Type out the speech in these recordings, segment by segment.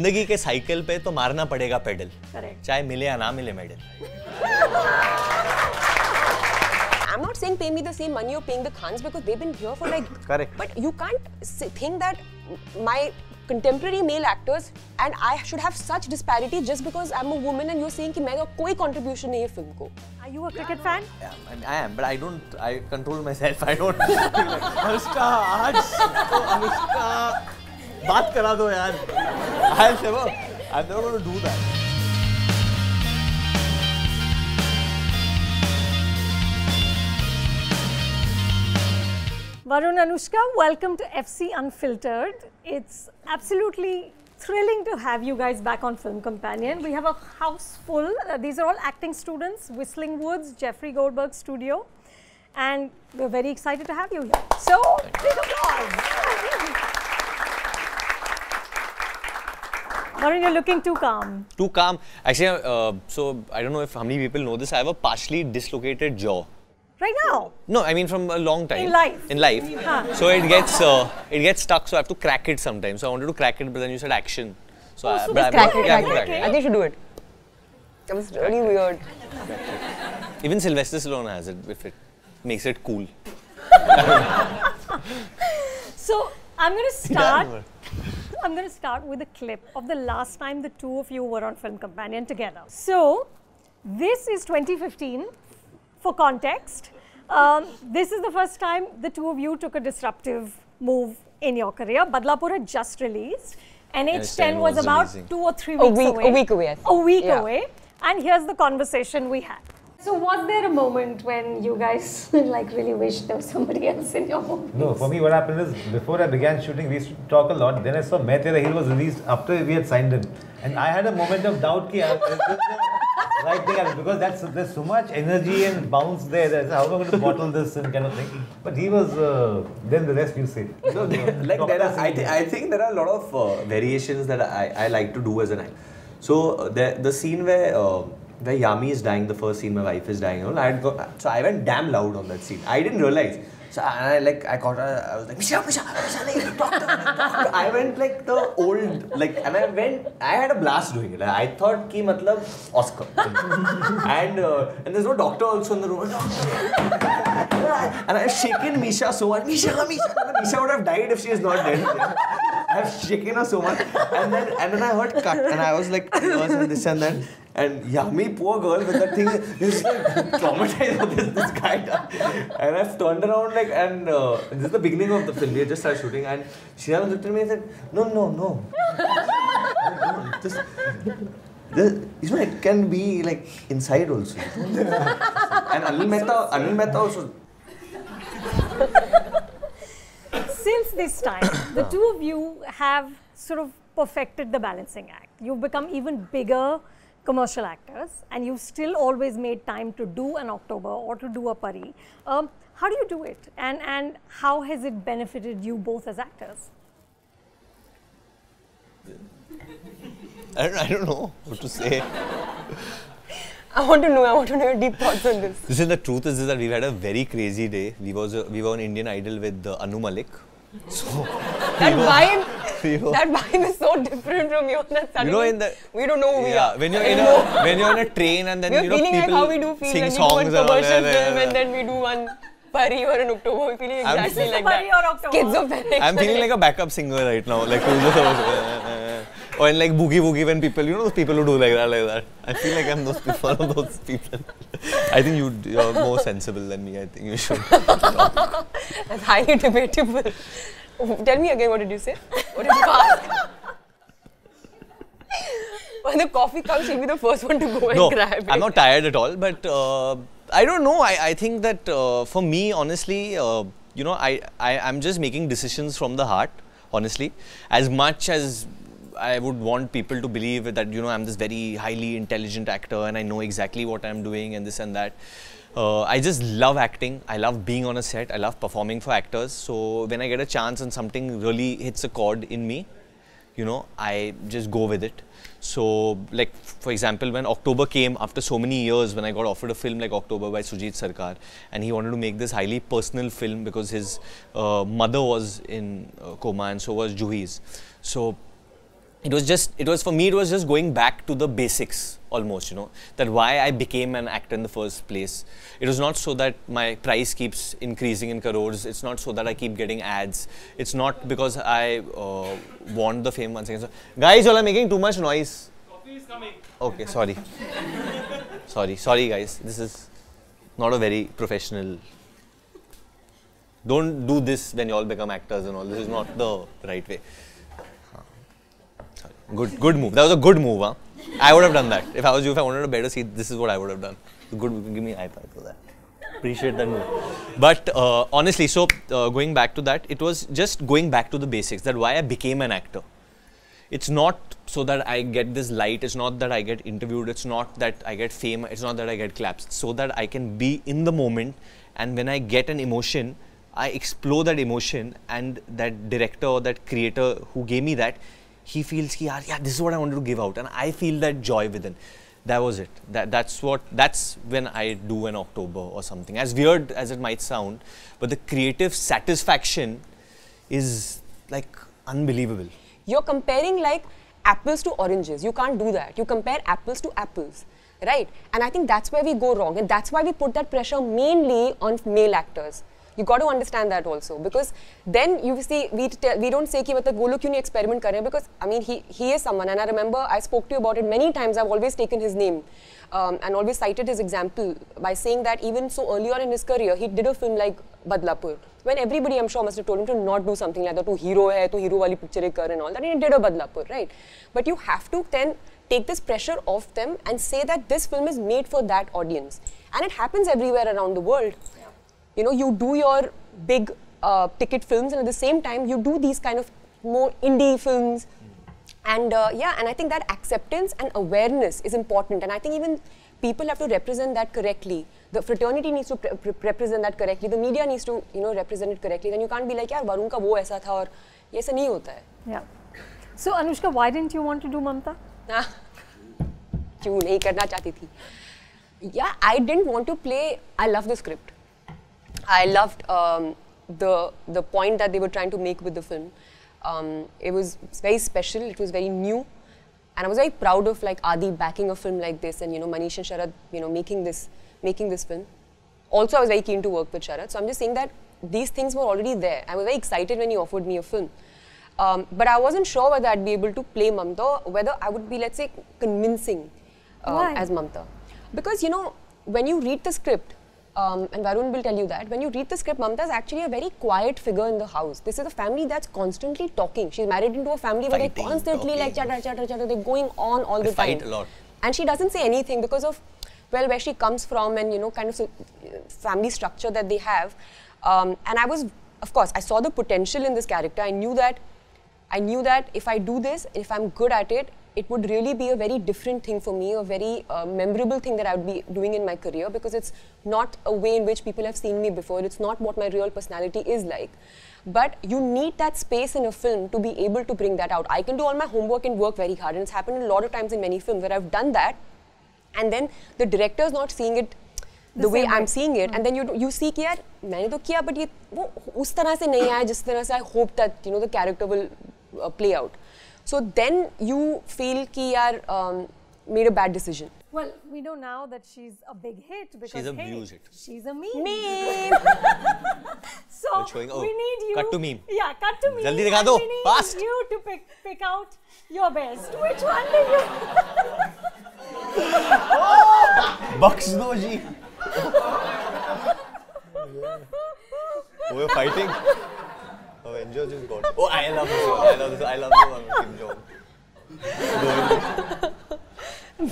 जिंदगी के साइकिल पे तो मारना पड़ेगा पेडल, चाहे मिले या ना मिले medal. I'm not saying pay me the same money you're paying the Khans because they've been here for like. Correct. But you can't think that my contemporary male actors and I should have such disparity just because I'm a woman and you're saying कि मेरा कोई contribution नहीं है film को. Are you a cricket fan? Yeah, I am, but I control myself. I don't. Anushka, आज तो Anushka बात करा दो यार. I'm never going to do that. Varun, Anushka, welcome to FC Unfiltered. It's absolutely thrilling to have you guys back on Film Companion. We have a house full. These are all acting students, Whistling Woods, Jeffrey Goldberg Studio. And we're very excited to have you here. So, big applause. Varun, you're looking too calm. Too calm. Actually, so I don't know if how many people know this. I have a partially dislocated jaw. Right now? No, I mean from a long time. In life? In life. So it gets stuck, so I have to crack it sometimes. So I wanted to crack it, but then you said action. So, so crack it. I think you should do it. That was really weird. Even Sylvester Stallone has it, if it makes it cool. So I'm going to start. I'm going to start with a clip of the last time the two of you were on Film Companion together. So this is 2015. For context, this is the first time the two of you took a disruptive move in your career. Badlapur had just released. NH10 was about amazing. 2 or 3 weeks away. A week away. A week away. And here's the conversation we had. So was there a moment when you guys like really wished there was somebody else in your movie? No, for me what happened is before I began shooting we used to talk a lot. Then I saw Main Tera Heel was released after we had signed him. And I had a moment of doubt ki, right thing, because there's so much energy and bounce there. How am I going to bottle this and kind of thing? But he was, then the rest you say. No, I think there are a lot of variations that I like to do as an actor. So the scene where Yami is dying, the first scene, my wife is dying, so I went damn loud on that scene. I didn't realize. So I caught her, I was like, Misha, doctor. I went like the old, and I had a blast doing it. I thought ki matlab Oscar. and there's no doctor also in the room. And I've shaken Misha so much. Misha would have died if she is not dead. I've shaken her so much. And then I heard cut and I was like, this and that. And Yami, poor girl with that thing, is like traumatized what this guy done. And I've turned around and this is the beginning of the film. We just started shooting and Shreya looked at me and said, no. It can be like inside also. And Anil Mehta also. Since this time, the two of you have sort of perfected the balancing act. You've become even bigger commercial actors and you've still always made time to do an October or to do a Pari. How do you do it and how has it benefited you both as actors? I don't know what to say. I want to know your deep thoughts on this. Listen, the truth is that we've had a very crazy day. We were on Indian Idol with Anu Malik. So that vibe is so different from yours. That suddenly we don't know who we are. When you're in a train and then people like how we do feel sing when songs we do one commercial film and then we do one Pari or an October. We're feeling exactly like that. Schizophrenic. I'm feeling like a backup singer right now. Like or in like Boogie Woogie when people, those people who do like that. I feel like I'm one of those people. I think you're more sensible than me. I think you should. That's highly debatable. Tell me again, what did you say? What did you ask? When the coffee comes, she'll be the first one to go and grab it. I'm not tired at all, but I don't know. I think that for me, honestly, I'm just making decisions from the heart, honestly. As much as I would want people to believe that, I'm this very highly intelligent actor and I know exactly what I'm doing and this and that. I just love acting. I love being on a set. I love performing for actors. So when I get a chance and something really hits a chord in me, I just go with it. So, like, for example, when October came after so many years, when I got offered a film like October by Sujit Sarkar, and he wanted to make this highly personal film because his mother was in coma and so was Juhi's. So it was for me, it was just going back to the basics almost, you know, that why I became an actor in the first place. It was not so that my price keeps increasing in crores. It's not so that I keep getting ads. It's not because I want the fame. 1 second. So, guys, you all are making too much noise. Coffee is coming. Okay, sorry. sorry guys. This is not a very professional. Don't do this when you all become actors and all. This is not the right way. Sorry. Good move. That was a good move, huh? I would have done that. If I was you, if I wanted a better seat, this is what I would have done. Good move. Give me an iPad for that. Appreciate that move. But honestly, so going back to that, it was just going back to the basics. That why I became an actor. It's not so that I get this light. It's not that I get interviewed. It's not that I get fame. It's not that I get claps. It's so that I can be in the moment. And when I get an emotion, I explore that emotion, and that director or that creator who gave me that, he feels, yeah, this is what I wanted to give out, and I feel that joy within. That was it. That's when I do an October or something. As weird as it might sound, but the creative satisfaction is like unbelievable. You're comparing like apples to oranges. You can't do that. You compare apples to apples, right? And I think that's where we go wrong, and that's why we put that pressure mainly on male actors. You got to understand that also, because then you see we don't say कि मतलब वो लोग क्यों नहीं experiment कर रहे हैं, because I mean he is someone, and I remember I spoke to you about it many times. I've always taken his name and always cited his example by saying that even so early on in his career he did a film like Badlapur, when everybody I'm sure must have told him to not do something like that. Tu hero hai, tu hero wali picture kar and all that, and he did a Badlapur, right? But you have to then take this pressure off them and say that this film is made for that audience, and it happens everywhere around the world. You know, you do your big ticket films, and at the same time you do these kind of more indie films, and and I think that acceptance and awareness is important, and I think even people have to represent that correctly. The fraternity needs to represent that correctly. The media needs to, you know, represent it correctly. Then you can't be like, यार वरुण का वो ऐसा था और ये ऐसा नहीं होता है. Yeah. So Anushka, why didn't you want to do Mamta? क्यों नहीं करना चाहती थी? Yeah, I didn't want to play. I love the script. I loved the point that they were trying to make with the film. It was very special. It was very new, and I was very proud of like Adi backing a film like this, and you know Manish and Sharad, you know, making this film. Also, I was very keen to work with Sharad. So I'm just saying that these things were already there. I was very excited when he offered me a film, but I wasn't sure whether I'd be able to play Mamta, or whether I would be, let's say, convincing as Mamta, because you know when you read the script. And Varun will tell you that when you read the script, Mamta is actually a very quiet figure in the house. This is a family that's constantly talking. She's married into a family where they're constantly like chatter. They're going on all the time. Fight a lot. And she doesn't say anything because of, well, where she comes from and, you know, kind of family structure that they have. And I was, of course, I saw the potential in this character. I knew that if I do this, if I'm good at it, it would really be a very different thing for me, a very memorable thing that I would be doing in my career, because it's not a way in which people have seen me before. It's not what my real personality is like. But you need that space in a film to be able to bring that out. I can do all my homework and work very hard, and it's happened a lot of times in many films where I've done that, and then the director is not seeing it the way I'm seeing it, and then you see कि यार मैंने तो किया, but ये वो उस तरह से नहीं आया जिस तरह से I hope that, you know, the character will play out. So then you feel कि यार made a bad decision. Well, we know now that she's a big hit because she's a huge hit. She's a meme. So we need you. Cut to meme. Yeah, cut to meme. Jaldi dikha do. We need Fast. you to pick out your best. Which one did you? Bucks no ji. We're fighting. Avengers just got. Oh, I love this one. I love the one with Kim Jong.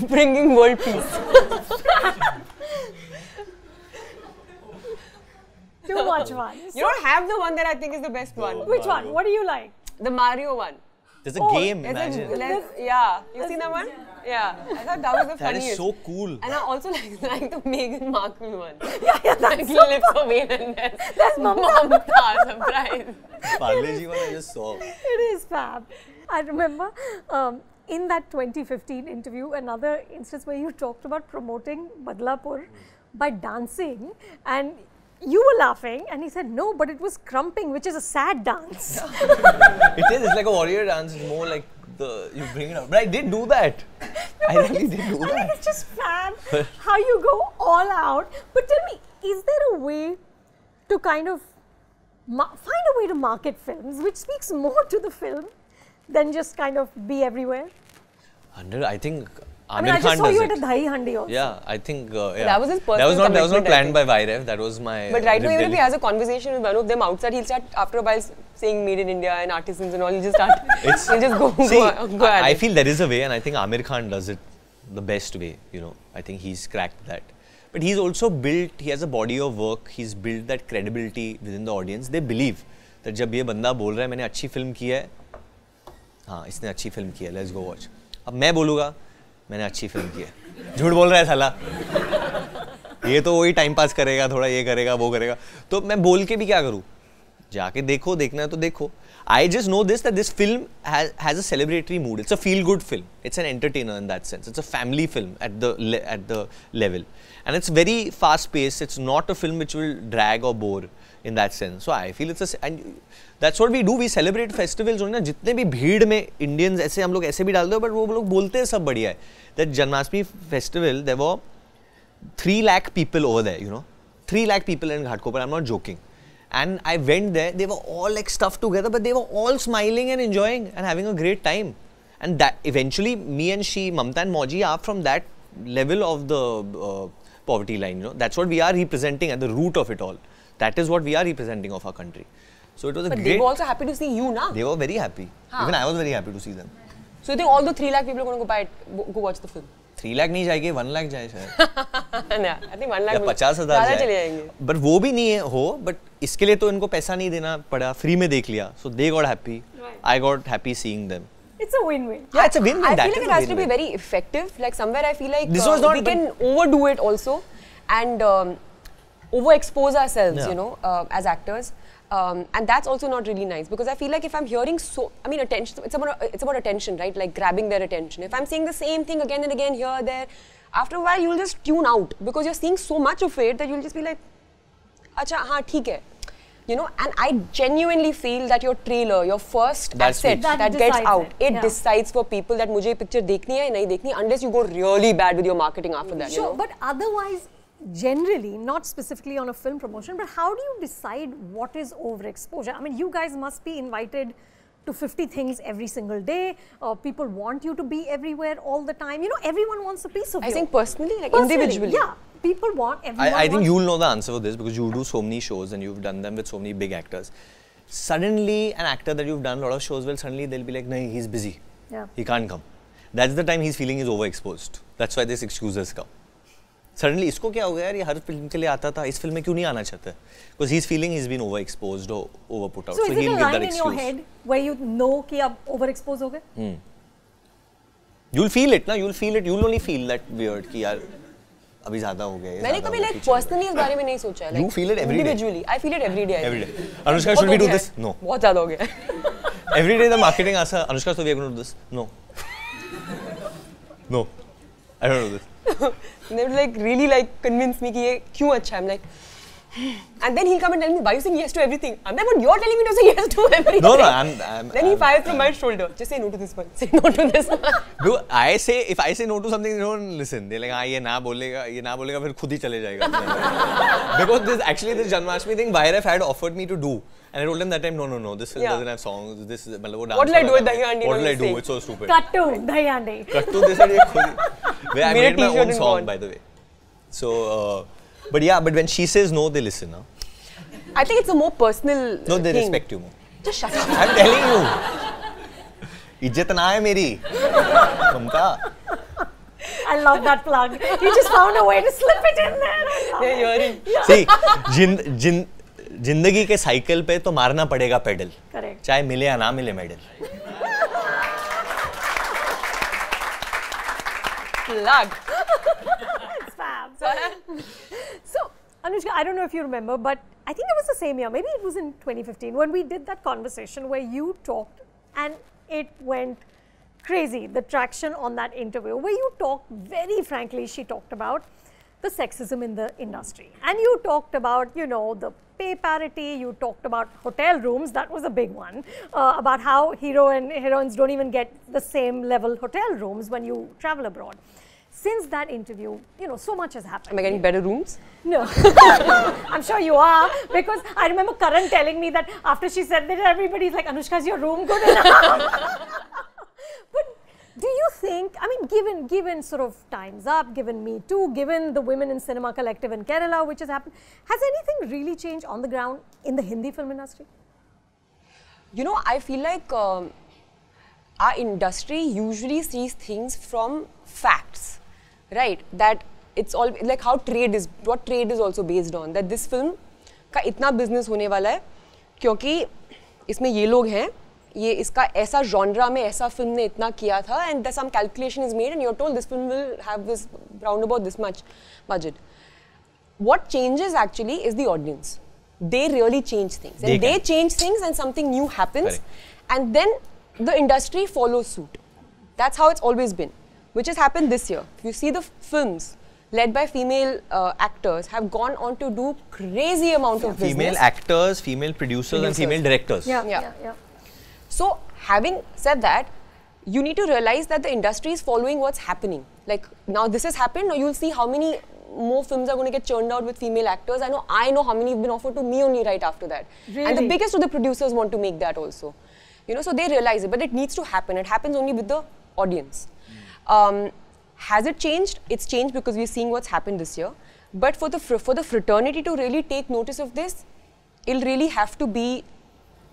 Bringing world peace. Too much one. You don't have the one that I think is the best one. Which one? What do you like? The Mario one. There's a game, imagine. Yeah. You seen that one? Yeah. I thought that was the funniest. That is so cool. And I also like the Meghan Markle one. Yeah, that's so lips of Vaden. That's Mamta. Surprise. Parle-ji one I just saw. It is fab. I remember in that 2015 interview, another instance where you talked about promoting Badlapur by dancing, and you were laughing, and he said, no, but it was crumping, which is a sad dance. It is. It's like a warrior dance. It's more like you bring it up. But I did do that. I really did do that. It's just fab how you go all out. But tell me, is there a way to kind of find a way to market films which speaks more to the film than just kind of be everywhere? I think I mean, I just saw you at a Dahi Handi also. Yeah, I think yeah. That was his personal That was not planned by Vairev. That was my. But right now, even if he has a conversation with one of them outside, he'll start after a while saying "Made in India" and artisans and all. He'll just start. He'll just go. See, go at I it. feel there is a way, and I think Amir Khan does it the best way. You know, I think he's cracked that. But he's also built. He has a body of work. He's built that credibility within the audience. They believe that जब ये बंदा बोल रहा है मैंने अच्छी film की है, हाँ इसने अच्छी फिल्म की है. Let's go watch. अब मैं बोलूँगा मैंने अच्छी फिल्म की है. झूठ बोल रहा है साला. ये तो वही टाइम पास करेगा, थोड़ा ये करेगा, वो करेगा. तो मैं बोल के भी क्या करूँ? जाके देखो, देखना है तो देखो. I just know this that this film has a celebratory mood. It's a feel-good film. It's an entertainer in that sense. It's a family film at the level, and it's very fast-paced. It's not a film which will drag or bore in that sense. So I feel and that's what we do. We celebrate festivals. ना जितने भी भीड़ में Indians ऐसे हम लोग ऐसे भी डालते हैं, but वो लोग बोलते हैं सब बढ़िया है. That Janmashtami festival, there were 3 lakh people over there. You know, 3 lakh people in Ghatkopar. I'm not joking. And I went there, they were all like stuffed together, but they were all smiling and enjoying and having a great time. And that eventually, me and she, Mamta and Moji are from that level of the poverty line, you know. That's what we are representing at the root of it all. That is what we are representing of our country. So it was a But great... they were also happy to see you, na? They were very happy. Even I was very happy to see them. So you think all the 3 lakh people are going to go buy it, go watch the film? 3 lakh नहीं जाएंगे, 1 lakh जाए शायद. Yeah, I think 1 lakh. 50,000 ज़्यादा चले जाएंगे. But वो भी नहीं है हो, but इसके लिए तो इनको पैसा नहीं देना पड़ा, free में देख लिया. So they got happy. Right. I got happy seeing them. It's a win-win. Yeah, it's a win-win. I feel like it has to be very effective. Like somewhere I feel like This was not we can overdo it also and overexpose ourselves, you know, as actors. And that's also not really nice because I feel like if I'm hearing attention, it's about attention, right? Like grabbing their attention. If I'm saying the same thing again and again here, there, after a while you'll just tune out because you're seeing so much of it that you'll just be like, acha, haan, theek hai. You know, and I genuinely feel that your trailer, your first asset that gets out, it decides for people that mujhe picture dekhni hai, nahi dekhni, unless you go really bad with your marketing after that. Sure, you know? but otherwise, generally, not specifically on a film promotion, but how do you decide what is overexposure? I mean, you guys must be invited to 50 things every single day. People want you to be everywhere all the time. You know, everyone wants a piece of you. I think personally, individually. Yeah, people want, everyone I think you'll know the answer for this because you do so many shows and you've done them with so many big actors. Suddenly, an actor that you've done a lot of shows with, suddenly they'll be like, no, he's busy. Yeah. He can't come. That's the time he's feeling he's overexposed. That's why this excuses come. Suddenly, इसको क्या हो गया यार ये हर film के लिए आता था इस फिल्म में क्यों नहीं आना चाहता है? Because he's feeling he's been overexposed or overput out. So is it he'll a give line that in excuse. your head where you know कि आप overexposed हो गए? You'll feel it, ना? You'll feel it. You'll only feel that weird कि यार अभी ज़्यादा हो गया. मैंने कभी like personally इस बारे में नहीं सोचा है. You feel it every day. Individually, I feel it every day. Every day. Anushka, should we do this? No. बहुत ज़्यादा हो गया. Every day the marketing asks her, Anushka, so we are going to do this. No. No. I don't do this. They would like really like convince me कि ये क्यों अच्छा है. I'm like, and then he'll come and tell me, why you saying yes to everything? I'm like, but you're telling me to say yes to everything. No, I'm Then he fires from my shoulder. Just say no to this one. Say no to this one. Dude, if I say no to something, they don't listen. They're like, हाँ ये ना बोलेगा फिर खुद ही चले जाएगा. Because this Janmashtami thing, Vairev had offered me to do. And I told him that time, no, this film doesn't have songs. This is what will I do with Dahi Handi? What will I do? It's so stupid. Cut to Dahi Handi. Cut to this and where I made my own song, by the way. So, but when she says no, they listen. Huh? I think it's a more personal No, they thing. respect you more. Just shut up. I'm telling you. इज्जत ना है मेरी. ममता. I love that plug. You just found a way to slip it in there. They're hearing. See, जिंदगी के cycle पे तो मारना पड़ेगा पेडल. Correct. चाहे मिले या ना मिले medal. Plug. It's fab. So, Anushka, I don't know if you remember, but I think it was the same year. Maybe it was in 2015 when we did that conversation where you talked and it went crazy, the traction on that interview, where you talked very frankly, she talked about the sexism in the industry. And you talked about, you know, the pay parity, you talked about hotel rooms, that was a big one, about how hero and heroines don't even get the same level hotel rooms when you travel abroad. Since that interview, you know, so much has happened. Am I getting better rooms? No. I'm sure you are, because I remember Karan telling me that after she said that, everybody's like, Anushka, is your room good enough? But do you think, I mean, given sort of Time's Up, given Me Too, given the Women in Cinema Collective in Kerala, which has happened, has anything really changed on the ground in the Hindi film industry? You know, I feel like our industry usually sees things from facts, right? That it's all like how trade is, what trade is also based on. That this film का इतना business होने वाला है क्योंकि इसमें ये लोग हैं, ये इसका ऐसा genre में ऐसा film ने इतना किया था, and there's some calculation is made and you're told this film will have this round about this much budget. What changes actually is the audience. They really change things, and they change things and something new happens. And then the industry follows suit. That's how it's always been, which has happened this year. If you see the films led by female actors have gone on to do crazy amount of business. Female actors, female producers and female directors. Yeah. So having said that, you need to realize that the industry is following what's happening. Like now this has happened, now you'll see how many more films are going to get churned out with female actors. I know how many have been offered to me only right after that. Really? And the biggest of the producers want to make that also. You know, so they realize it, but it needs to happen. It happens only with the audience. Has it changed? It's changed because we're seeing what's happened this year. But for the fraternity to really take notice of this, it'll really have to be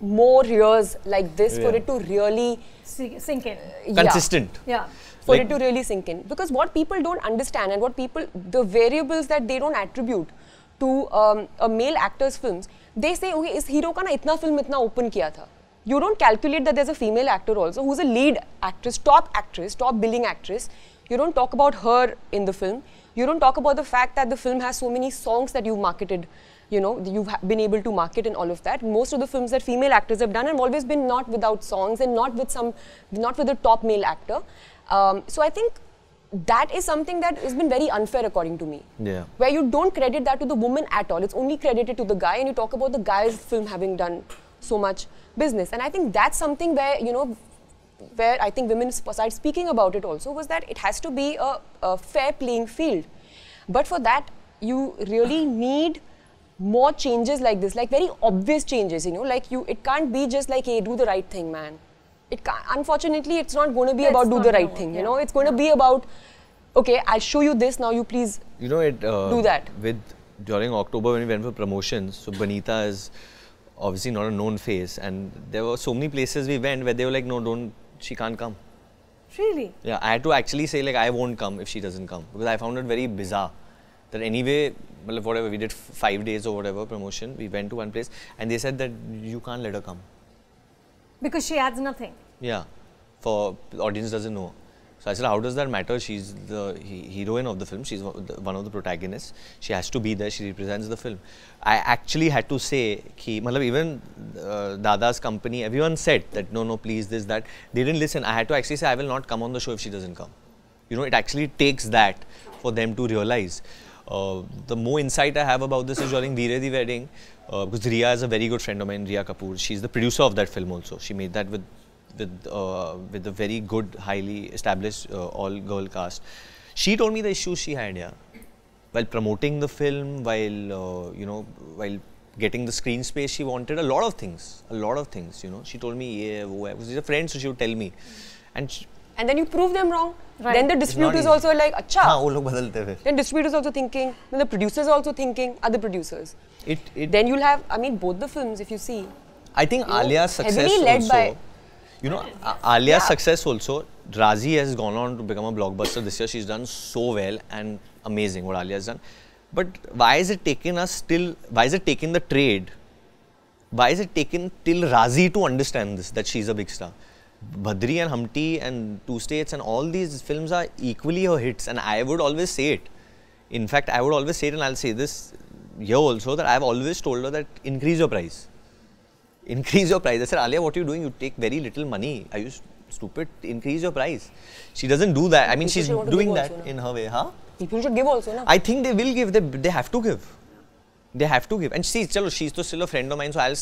more years like this for it to really sink in. Consistent. Yeah. For it to really sink in. Because what people don't understand and what people, the variables that they don't attribute to a male actor's films, they say, okay, is hero ka na itna film itna open kiya tha. You don't calculate that there's a female actor also who's a lead actress, top billing actress. You don't talk about her in the film. You don't talk about the fact that the film has so many songs that you've marketed, you know, you've been able to market and all of that. Most of the films that female actors have done have always been not without songs and not with a top male actor. So I think that is something that has been very unfair according to me. Yeah. Where you don't credit that to the woman at all. It's only credited to the guy, and you talk about the guy's film having done so much business. And I think that's something where, you know, where I think women started speaking about it also, was that it has to be a fair playing field. But for that, you really need more changes like this, like very obvious changes, you know, like it can't be just like, hey, do the right thing, man. It can't, unfortunately, it's not going to be about do the right thing, you know, it's going to be about, okay, I'll show you this, now you please do that. During October when we went for promotions, so Banita is obviously not a known face, and there were so many places we went where they were like, no, she can't come. Really? Yeah, I had to actually say like, I won't come if she doesn't come, because I found it very bizarre that anyway, whatever, we did 5 days or whatever promotion, we went to one place and they said that you can't let her come. Because she adds nothing. Yeah, for the audience doesn't know. So I said, how does that matter? She's the heroine of the film. She's one of the protagonists. She has to be there. She represents the film. I actually had to say, even Dada's company, everyone said that, no, please, this, that. They didn't listen. I had to actually say, I will not come on the show if she doesn't come. You know, it actually takes that for them to realize. The more insight I have about this is during Veere Di Wedding, because Riya is a very good friend of mine, Riya Kapoor. She's the producer of that film also. She made that with a very good, highly established all-girl cast. She told me the issues she had, while promoting the film, while getting the screen space she wanted, a lot of things, you know. She told me, because she's a friend, so she would tell me. And then you prove them wrong. Right. Then the distributor is also like, acha. Then distributor is also thinking, then the producer is also thinking, other producers. Then you'll have, I mean, both the films, if you see. I think Alia's success also, you know, Alia's success also, Razi has gone on to become a blockbuster this year. She's done so well and amazing what Alia has done. But why is it taking us why is it taking the trade? Why is it taking till Razi to understand this, that she's a big star? Badri and Humpty and Two States and all these films are equally her hits, and I would always say it. In fact, I would always say it, and I'll say this here also, that I've always told her that increase your price. Increase your price. I said, Alia, what are you doing? You take very little money. Are you stupid? Increase your price. She doesn't do that. I mean, she's doing that in her way. Huh? People should give also, na? I think they will give. They have to give. They have to give. And see, chalo, she's still a friend of mine, so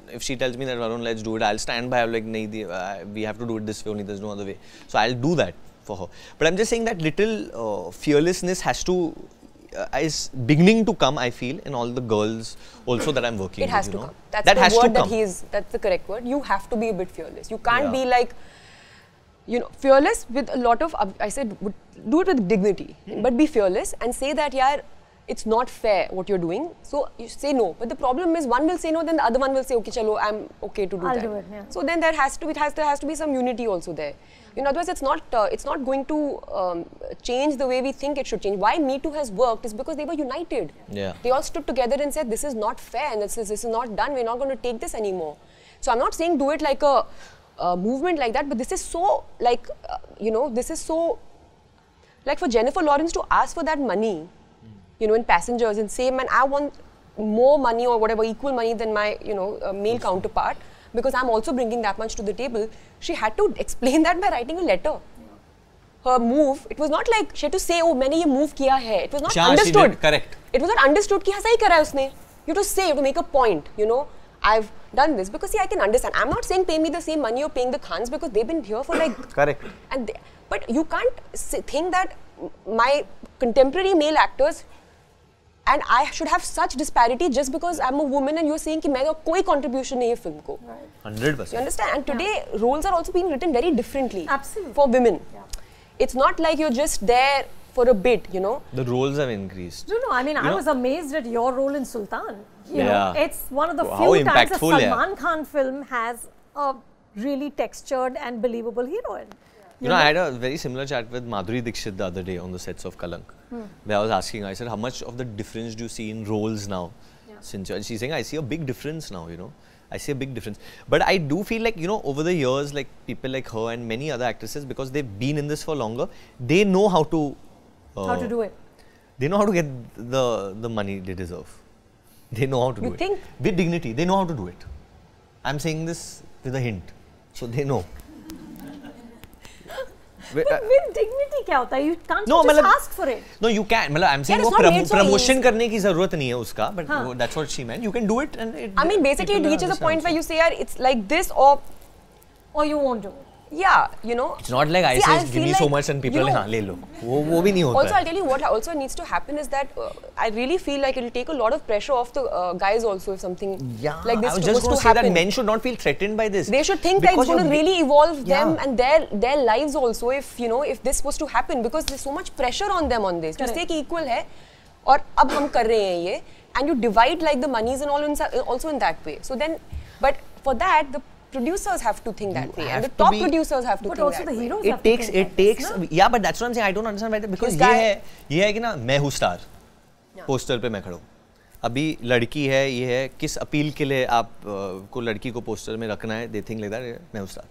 if she tells me that Varun, let's do it, I'll stand by her like, we have to do it this way only, there's no other way. So I'll do that for her. But I'm just saying that little fearlessness has to, is beginning to come, I feel, in all the girls also that I'm working with. It has to come. That's the word that's the correct word. You have to be a bit fearless. You can't be like, fearless with a lot of, I said, do it with dignity, but be fearless and say that, yaar, it's not fair what you're doing. So you say no. But the problem is one will say no, then the other one will say, okay, chalo, I'm okay to do that. I'll do it, yeah. So then there has to be some unity also there. Otherwise it's not going to change the way we think it should change. Why Me Too has worked is because they were united. Yeah. They all stood together and said, this is not fair and this is not done. We're not going to take this anymore. So I'm not saying do it like a movement like that, but this is so like, this is so like for Jennifer Lawrence to ask for that money, in Passengers and say, man, I want more money or whatever, equal money than my, male counterpart, because I'm also bringing that much to the table. She had to explain that by writing a letter. Her move, it was not like she had to say, oh, maine ye move kiya hai. It was not understood. Correct. It was not understood ki sahi kara hai usne. You have to say, you have to make a point, I've done this. Because see, I can understand. I'm not saying pay me the same money you're paying the Khans, because they've been here for like... Correct. But you can't think that my contemporary male actors and I should have such disparity just because I'm a woman and you're saying that I have no contribution in the film. Right. 100%. You understand? And today, roles are also being written very differently. Absolutely. For women. Yeah. It's not like you're just there for a bit, The roles have increased. No, I mean, I was amazed at your role in Sultan. You know, it's one of the few times a Salman Khan film has a really textured and believable heroine. I had a very similar chat with Madhuri Dixit the other day on the sets of Kalank, where I was asking, I said, how much of the difference do you see in roles now? And she's saying, I see a big difference now, I see a big difference. But I do feel like, over the years, like people like her and many other actresses, because they've been in this for longer, they know how to... how to do it. They know how to get the money they deserve. They know how to do it. With dignity, they know how to do it. I'm saying this with a hint. So they know. But with dignity क्या होता है? You can't just ask for it. No, you can. I'm saying वो promotion करने की ज़रूरत नहीं है उसका. But that's what she meant. You can do it, and I mean, basically, it reaches a point where you say, it's like this, or you won't do it. Yeah, It's not like I say, give me so much and people हाँ ले लो. वो भी नहीं होता. Also, I'll tell you what also needs to happen is that I really feel like it'll take a lot of pressure off the guys also if something like this was to happen. I was just going to say that men should not feel threatened by this. They should think that it's going to really evolve them and their lives also if this was to happen, because there's so much pressure on them on this. You say कि equal है और अब हम कर रहे हैं ये, and you divide like the monies and all also in that way. So then, but for that the producers have to think that way, and the top producers have to think that way. But also the heroes have to think it takes, yeah, but that's what I'm saying. I don't understand why that, because ये है कि ना मैं हूँ star, poster पे मैं खड़ा हूँ. अभी लड़की है, ये है, किस अपील के लिए आप को लड़की को पोस्टर में रखना है? They think like that. मैं हूँ स्टार.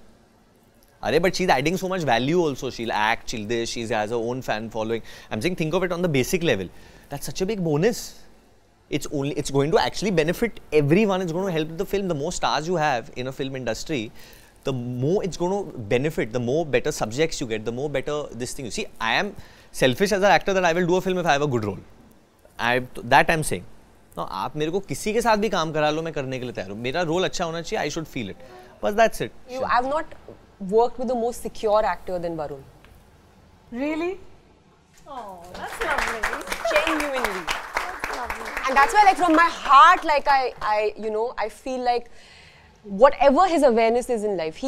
अरे, but she's adding so much value also. She'll act, she'll this, she has her own fan following. I'm saying think of it on the basic level. That's such a big bonus. It's going to actually benefit everyone. It's going to help the film. The more stars you have in a film industry, the more it's going to benefit, the more better subjects you get, the more better this thing. You see, I am selfish as an actor that I will do a film if I have a good role. That I'm saying. No, आप मेरे को किसी के साथ भी काम करा लो, मैं करने के लिए तैयार हूँ. मेरा रोल अच्छा होना चाहिए. I should feel it. But that's it. I've not worked with the most secure actor than Varun. Really? Oh, that's lovely. Genuinely. And that's why, like, from my heart, like, I feel like whatever his awareness is in life,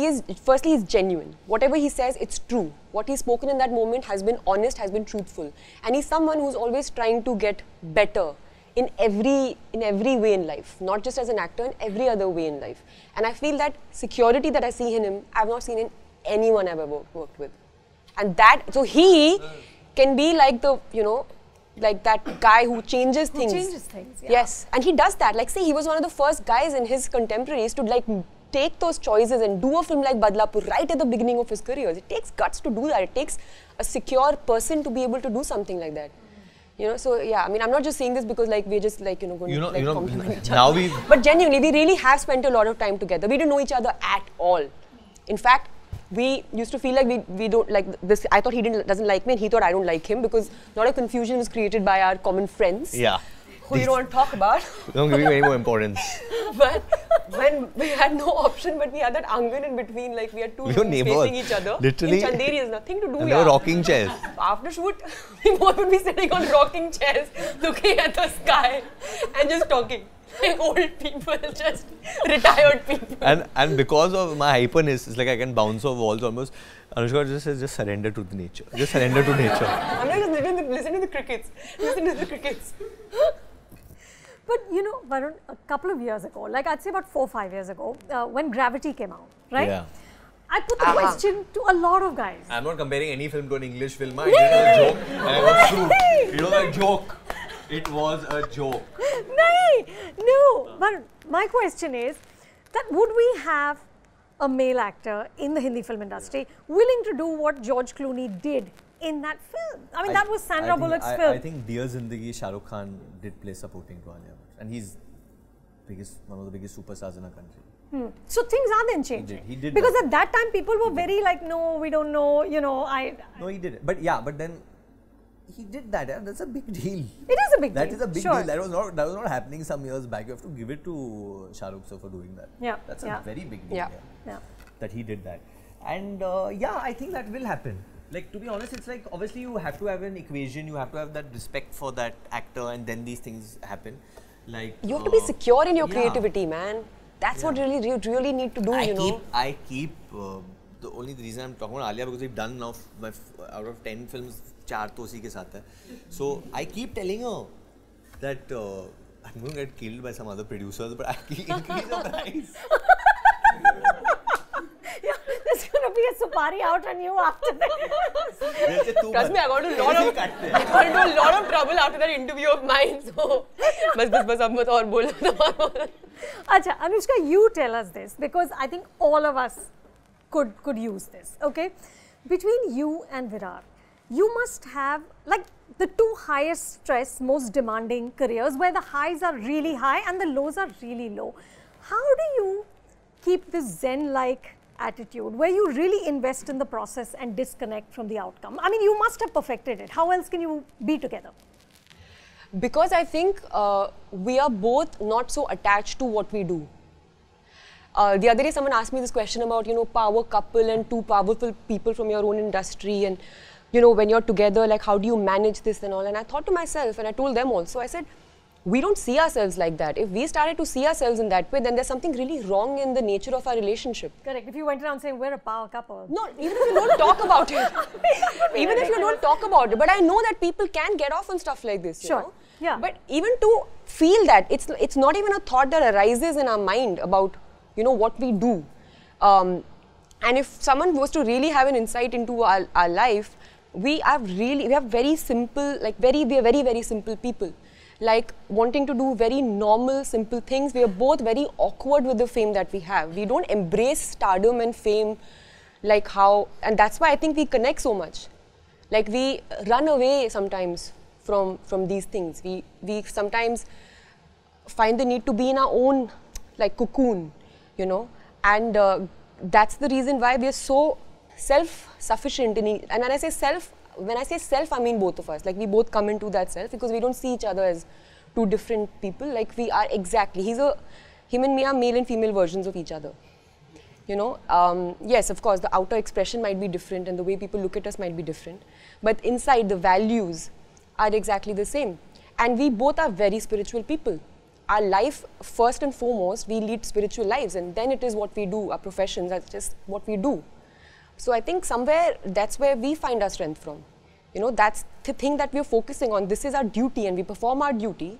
firstly, he's genuine. Whatever he says, it's true. What he's spoken in that moment has been honest, has been truthful. And he's someone who's always trying to get better in every way in life, not just as an actor, in every other way in life. And I feel that security that I see in him, I've not seen in anyone I've ever worked with. And so he can be like the, like that guy who changes things. Yeah. Yes, and he does that. Like, see, he was one of the first guys in his contemporaries to like take those choices and do a film like Badlapur right at the beginning of his career. It takes guts to do that. It takes a secure person to be able to do something like that. So yeah, I mean, I'm not just saying this because like we're just like going to like compliment each other. But genuinely, we really have spent a lot of time together. We didn't know each other at all. In fact, we used to feel like we don't like this. I thought he doesn't like me, and he thought I don't like him, because a lot of confusion was created by our common friends. Yeah. who you don't talk about. Don't give me any more importance. But when we had no option, but we had that angan in between, like we had two rooms facing each other. Literally. In Chanderi, there's nothing to do. And they were rocking chairs. After shoot, we both would be sitting on rocking chairs, looking at the sky and just talking. Like old people, just retired people. And because of my hyperness, it's like I can bounce off walls almost. Anushka just says, just surrender to the nature. Just surrender to nature. I'm not just listening to the crickets. Listen to the crickets. But you know, Varun, a couple of years ago, like I'd say about 4 or 5 years ago, when Gravity came out, right? Yeah. I put the question to a lot of guys. I'm not comparing any film to an English film. I did a joke and I got sued. It was a joke. It was a joke. No. But my question is that would we have a male actor in the Hindi film industry willing to do what George Clooney did in that film? I mean, that was Sandra Bullock's film. I think Dear Zindagi, Shah Rukh Khan did play supporting to Alia Bhatt. And he's one of the biggest superstars in our country. So things are then changing. He did because that. at that time people were very like, no, we don't know, you know, No, he did it. But yeah, but then he did that. Yeah? That's a big deal. It is a big deal. That is a big deal. That was not happening some years back. You have to give it to Shah Rukh sir for doing that. Yeah. That's a very big deal. Yeah. That he did that. And yeah, I think that will happen. Like, to be honest, it's like, obviously you have to have an equation, you have to have that respect for that actor, and then these things happen. Like, you have to be secure in your creativity, man. That's what you really need to do, I keep, the only reason I'm talking about Alia, because we've done now, out of 10 films, 4 to usi ke saath hai. So, I keep telling her that I'm going to get killed by some other producers, but I keep increase the price. There's going to be a Supari out on you after that. Trust me, I got into a lot of trouble after that interview of mine. So, bas ab mat aur bol. Acha, Anushka, you tell us this because I think all of us could use this. Okay, between you and Virat, you must have like the two highest stress, most demanding careers where the highs are really high and the lows are really low. How do you keep this Zen-like attitude where you really invest in the process and disconnect from the outcome? I mean, you must have perfected it. How else can you be together? Because I think we are both not so attached to what we do. The other day someone asked me this question about, power couple and two powerful people from your own industry and, when you're together, like how do you manage this and all? And I thought to myself, and I told them also, I said, we don't see ourselves like that. If we started to see ourselves in that way, then there's something really wrong in the nature of our relationship. Correct. If you went around saying, we're a power couple. No, even if you don't talk about it. Even if you don't talk about it. But I know that people can get off on stuff like this, you know? Yeah. But even to feel that, it's not even a thought that arises in our mind about, what we do. And if someone was to really have an insight into our life, we are very simple, we are very, very simple people. Like wanting to do very normal, simple things. We are both very awkward with the fame that we have. We don't embrace stardom and fame and that's why I think we connect so much. Like we run away sometimes from these things. We sometimes find the need to be in our own cocoon, and that's the reason why we are so self-sufficient and when I say self, I mean both of us. Like we both come into that self because we don't see each other as two different people. Like we are exactly. Him and me are male and female versions of each other. Yes, of course, the outer expression might be different and the way people look at us might be different. But inside, the values are exactly the same. And we both are very spiritual people. Our life, first and foremost, we lead spiritual lives, and then it is what we do, our professions, that's just what we do. So I think somewhere that's where we find our strength from. That's the thing that we're focusing on. This is our duty and we perform our duty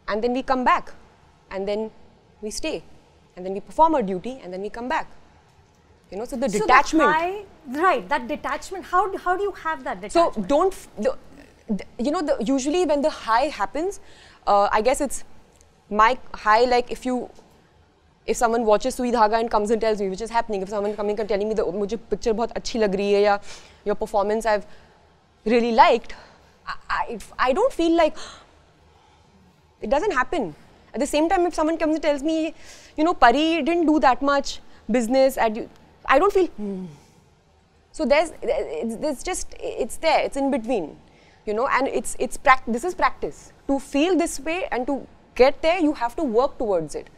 and then we come back and then we stay and then we perform our duty and then we come back. So the detachment. That detachment, how do you have that detachment? So usually when the high happens, I guess it's my high, like if someone watches Sui Dhaaga and comes and tells me, which is happening, if someone coming and telling me that mujhe picture bahut achhi lag rahi hai ya your performance I've really liked, I don't feel like it doesn't happen. At the same time, if someone comes and tells me, Pari didn't do that much business, I don't feel. So it's there, it's in between. you know, and this is practice. To feel this way and to get there, you have to work towards it.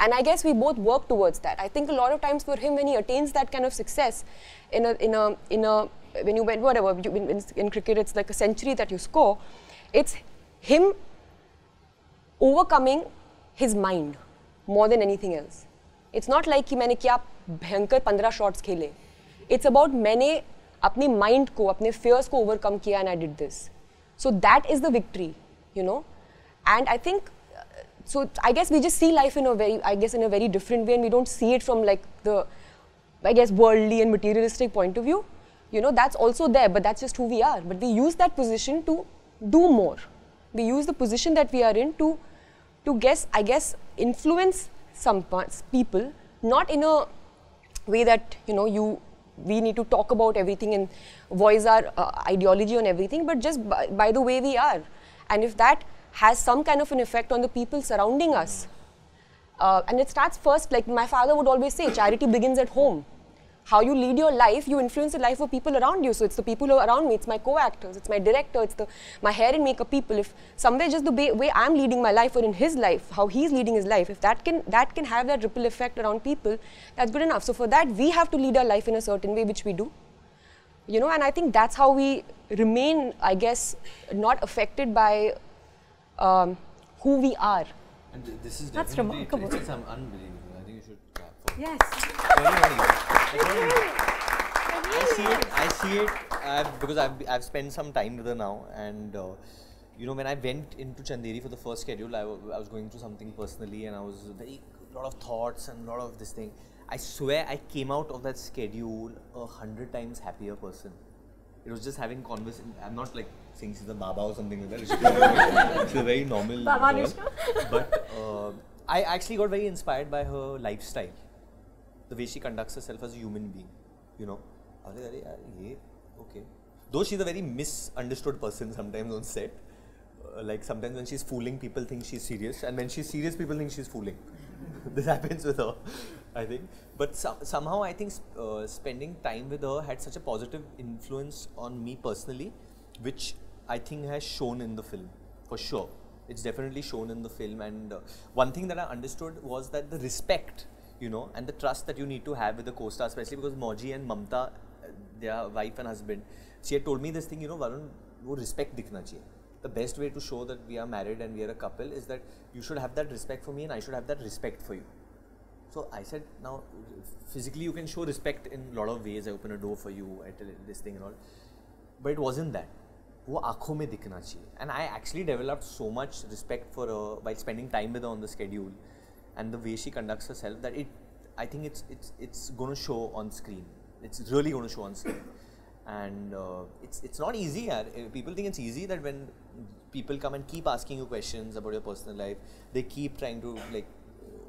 And I guess we both work towards that. I think a lot of times for him, when he attains that kind of success, when you went whatever, in cricket, it's like a century that you score. It's him overcoming his mind more than anything else. It's not like कि मैंने क्या भयंकर 15 shots खेले. It's about मैंने अपनी mind को, अपने fears को overcome किया and I did this. So that is the victory, you know. And I think, so I guess we just see life in a very different way, and we don't see it from like the, I guess, worldly and materialistic point of view. You know, that's also there, but that's just who we are. But we use that position to do more. We use the position that we are in to I guess, influence some people, not in a way that, you know, we need to talk about everything and voice our ideology on everything, but just by the way we are. And if that has some kind of an effect on the people surrounding us, and it starts first, like my father would always say, charity begins at home. How you lead your life, you influence the life of people around you. So it's the people who are around me, it's my co-actors, it's my director, it's my hair and makeup people. If somewhere just the way I'm leading my life or in his life, how he's leading his life, if that can have that ripple effect around people, that's good enough. So for that, we have to lead our life in a certain way, which we do. You know, and I think that's how we remain, I guess, not affected by who we are. And this is That's definitely, remarkable. it's unbelievable. I think you should clap for it. Yes. I see it because I've spent some time with her now, and you know, when I went into Chanderi for the first schedule, I was going through something personally, and I was lot of thoughts and a lot of this thing. I swear I came out of that schedule 100 times happier person. It was just having conversation. I'm not like saying she's a baba or something like that. She's a very normal Baba girl. Anushka. But I actually got very inspired by her lifestyle. The way she conducts herself as a human being, you know. I was like, yeah, okay. Though she's a very misunderstood person sometimes on set. Like sometimes when she's fooling, people think she's serious, and when she's serious, people think she's fooling. This happens with her, I think. But somehow I think spending time with her had such a positive influence on me personally, which I think has shown in the film, for sure. It's definitely shown in the film, and one thing that I understood was that the respect, you know, and the trust that you need to have with the co-star, especially because Moji and Mamta, their wife and husband, she had told me this thing, you know, Varun, wo respect dikhna chahiye. The best way to show that we are married and we are a couple is that you should have that respect for me and I should have that respect for you. So I said, now physically you can show respect in a lot of ways. I open a door for you, I tell this thing and all. But it wasn't that. वो आँखों में दिखना चाहिए. And I actually developed so much respect for her while spending time with her on the schedule, and the way she conducts herself, that I think it's going to show on screen. It's really going to show on screen. And it's not easy, yaar. People think it's easy, that when people come and keep asking you questions about your personal life, they keep trying to like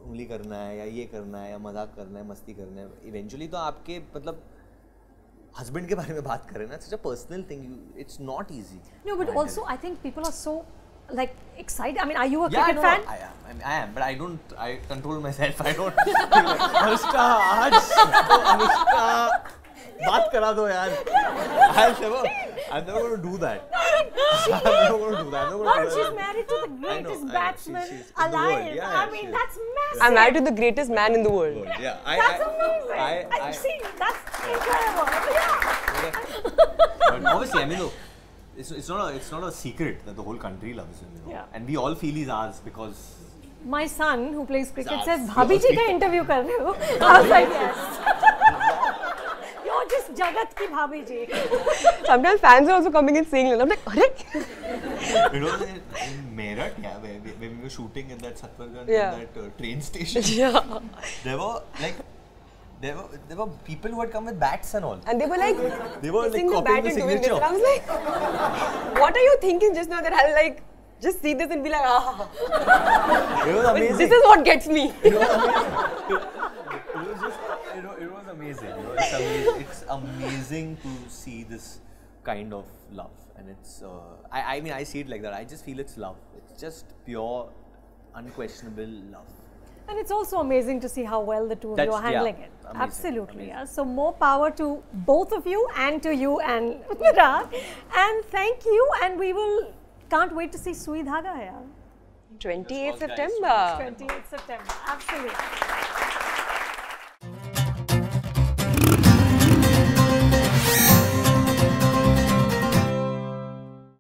उंगली करना है या ये करना है या मजाक करना है, मस्ती करना है. Eventually तो आपके मतलब husband के बारे में बात करें ना, it's such a personal thing. It's not easy. No, but also I think people are so like excited. I mean, are you a cricket fan? I am, but I control myself. I don't. Anushka, Anushka, बात करा दो यार. I'm never going to do that. I'm never going to do that. But she's married to the greatest batsman alive. Yeah, I mean, that's massive. I'm married to the greatest man in the world. Yeah, That's amazing. I see, that's incredible. Yeah. But obviously, I mean, look, it's not a secret that the whole country loves him, you know? Yeah. And we all feel he's ours because. My son, who plays cricket, Ours. says, "Bhabhi ji ka interview kar rahe ho?" I was like, "Yes." You're just Jagat ki Bhabhi ji. Sometimes fans are also coming and saying, I'm like, Arre? You know, in Meerut, yeah, when we were shooting in that Satwargan, Yeah. in that train station, Yeah. there were people who had come with bats and all. And they were like, Kissing the copying bat the and doing this. signature. And I was like, what are you thinking just now that I'll like just see this and be like, ah. It was amazing. This is what gets me. It was amazing. It was just, it was amazing. You know, it's amazing to see this kind of love, and it's. I mean, I see it like that. I just feel it's love. It's just pure, unquestionable love. And it's also amazing to see how well the two of you are handling it. Amazing, Absolutely. Yeah. So more power to both of you and to you and Virat. And thank you. And we can't wait to see Sui Dhaaga here. 28th September. 28th September. Absolutely.